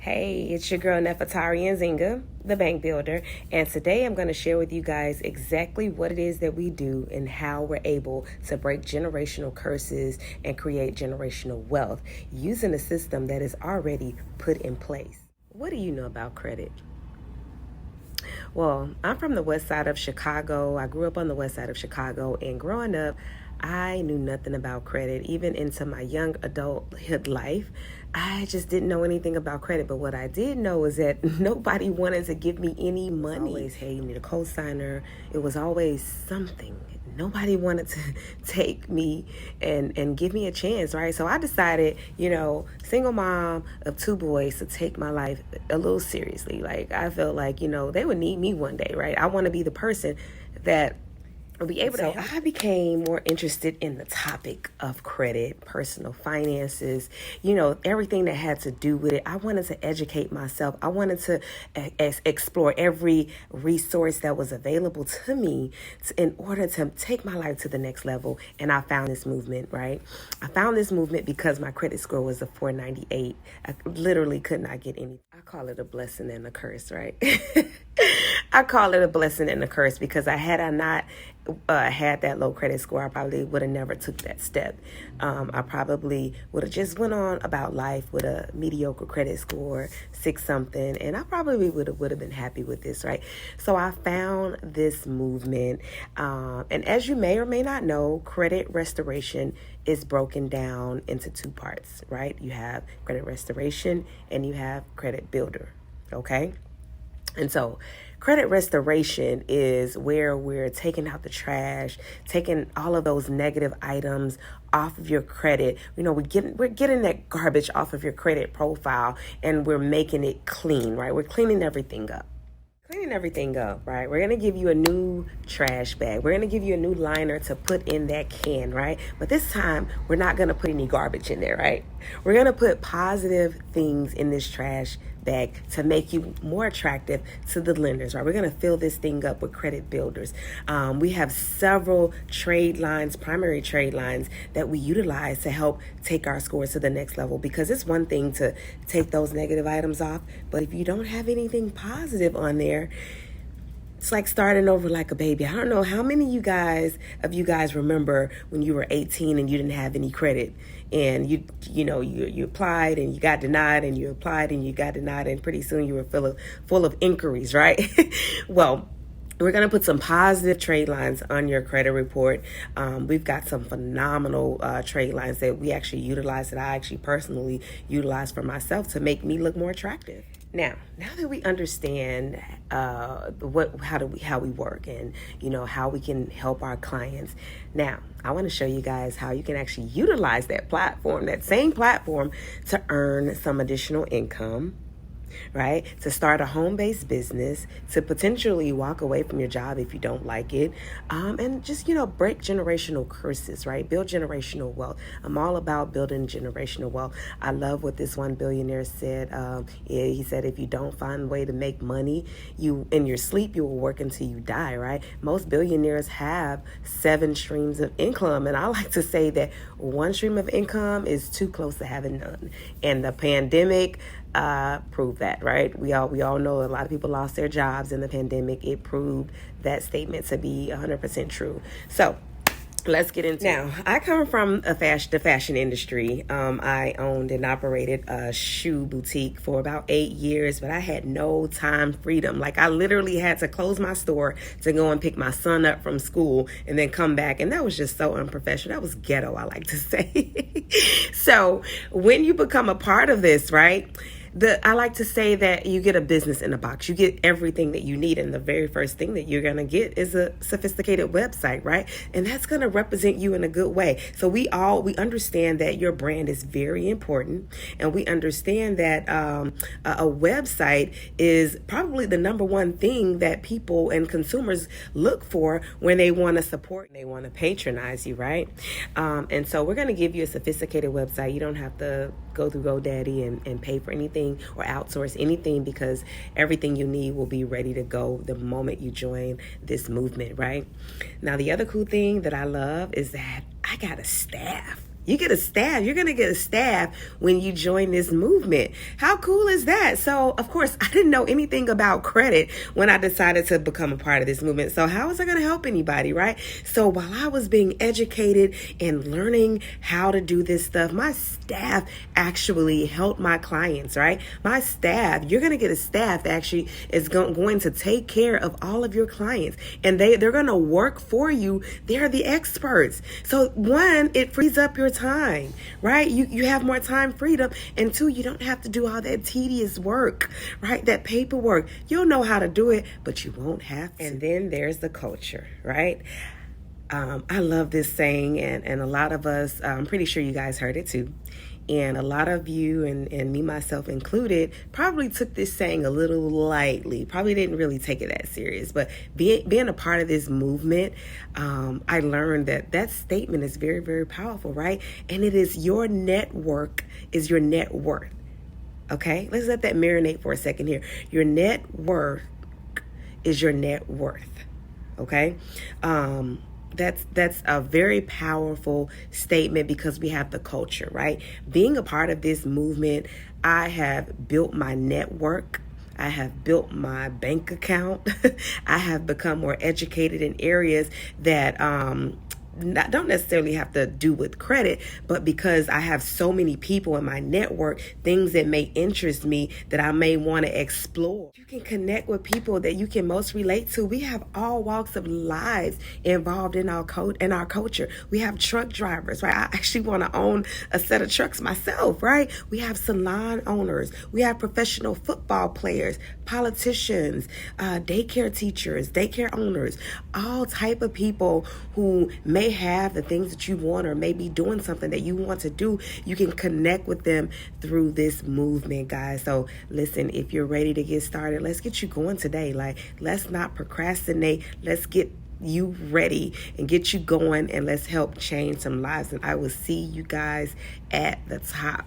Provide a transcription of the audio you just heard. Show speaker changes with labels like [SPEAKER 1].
[SPEAKER 1] Hey, it's your girl Nefertari Nzinga, the bank builder, and today I'm going to share with you guys exactly what it is that we do and how we're able to break generational curses and create generational wealth using a system that is already put in place. What do you know about credit? Well, I'm from the west side of Chicago. I grew up on the west side of Chicago, and growing up, I knew nothing about credit. Even into my young adulthood life, I just didn't know anything about credit. But what I did know is that nobody wanted to give me any money. Always, hey, you need a cosigner. It was always something. Nobody wanted to take me and give me a chance, right? So I decided, single mom of two boys, to take my life a little seriously. Like, I felt like, they would need me one day, right? I want to be the person that be able to. I became more interested in the topic of credit, personal finances, everything that had to do with it. I wanted to educate myself. I wanted to explore every resource that was available to me in order to take my life to the next level. And I found this movement, right? I found this movement because my credit score was a 498. I literally could not get any. I call it a blessing and a curse, right? I call it a blessing and a curse because had I not had that low credit score, I probably would have never took that step. I probably would have just went on about life with a mediocre credit score, 6 something, and I probably would have been happy with this, right? So I found this movement, and as you may or may not know, credit restoration is broken down into 2 parts, right? You have credit restoration and you have credit builder, okay? And so credit restoration is where we're taking out the trash, taking all of those negative items off of your credit. We're getting that garbage off of your credit profile and we're making it clean, right? We're cleaning everything up. Right? We're going to give you a new trash bag. We're going to give you a new liner to put in that can, right? But this time, we're not going to put any garbage in there, right? We're going to put positive things in this trash bag to make you more attractive to the lenders, right? We're going to fill this thing up with credit builders. We have several primary trade lines that we utilize to help take our scores to the next level, because it's one thing to take those negative items off, but if you don't have anything positive on there, it's like starting over like a baby. I don't know how many of you guys remember when you were 18 and you didn't have any credit, and you applied and you got denied, and you applied and you got denied, and pretty soon you were full of inquiries, right? Well, we're going to put some positive trade lines on your credit report. We've got some phenomenal trade lines that we actually utilize, that I actually personally utilize for myself to make me look more attractive. Now that we understand how we work and how we can help our clients, now I want to show you guys how you can actually utilize that same platform, to earn some additional income, right? To start a home-based business, to potentially walk away from your job if you don't like it, and just, break generational curses, right? Build generational wealth. I'm all about building generational wealth. I love what this one billionaire said. He said, if you don't find a way to make money, in your sleep, you will work until you die, right? Most billionaires have 7 streams of income, and I like to say that one stream of income is too close to having none. And the pandemic proved that, right? We all know a lot of people lost their jobs in the pandemic. It proved that statement to be 100% true. So let's get into now. I come from the fashion industry. I owned and operated a shoe boutique for about 8 years, but I had no time freedom. Like, I literally had to close my store to go and pick my son up from school and then come back. And that was just so unprofessional. That was ghetto, I like to say. So when you become a part of this, right? I like to say that you get a business in a box. You get everything that you need, and the very first thing that you're going to get is a sophisticated website, right? And that's going to represent you in a good way. So we understand that your brand is very important, and we understand that a website is probably the number one thing that people and consumers look for when they want to support and they want to patronize you, right? And so we're going to give you a sophisticated website. You don't have to go through GoDaddy and pay for anything or outsource anything, because everything you need will be ready to go the moment you join this movement, right? Now, the other cool thing that I love is that I got a staff. You get a staff. You're going to get a staff when you join this movement. How cool is that? So, of course, I didn't know anything about credit when I decided to become a part of this movement. So how was I going to help anybody, right? So while I was being educated and learning how to do this stuff, my staff actually helped my clients, right? My staff, you're going to get a staff that actually is going to take care of all of your clients, and they're going to work for you. They're the experts. So one, it frees up your time, right? You have more time freedom. And two, you don't have to do all that tedious work, right? That paperwork. You'll know how to do it, but you won't have to. And then there's the culture, right? I love this saying, and a lot of us, I'm pretty sure you guys heard it too. And a lot of you, and me myself included, probably took this saying a little lightly, probably didn't really take it that serious. But being a part of this movement, I learned that statement is very, very powerful, right? And it is your network is your net worth. Okay? Let's let that marinate for a second here. Your net worth is your net worth. Okay? That's a very powerful statement because we have the culture, right? Being a part of this movement, I have built my network. I have built my bank account. I have become more educated in areas that don't necessarily have to do with credit, but because I have so many people in my network, things that may interest me that I may want to explore. You can connect with people that you can most relate to. We have all walks of lives involved in our culture. We have truck drivers, right? I actually want to own a set of trucks myself, right? We have salon owners. We have professional football players, politicians, daycare teachers, daycare owners, all type of people who may have the things that you want or may be doing something that you want to do. You can connect with them through this movement, guys. So listen, if you're ready to get started, let's get you going today. Like, let's not procrastinate. Let's get you ready and get you going, and let's help change some lives. And I will see you guys at the top.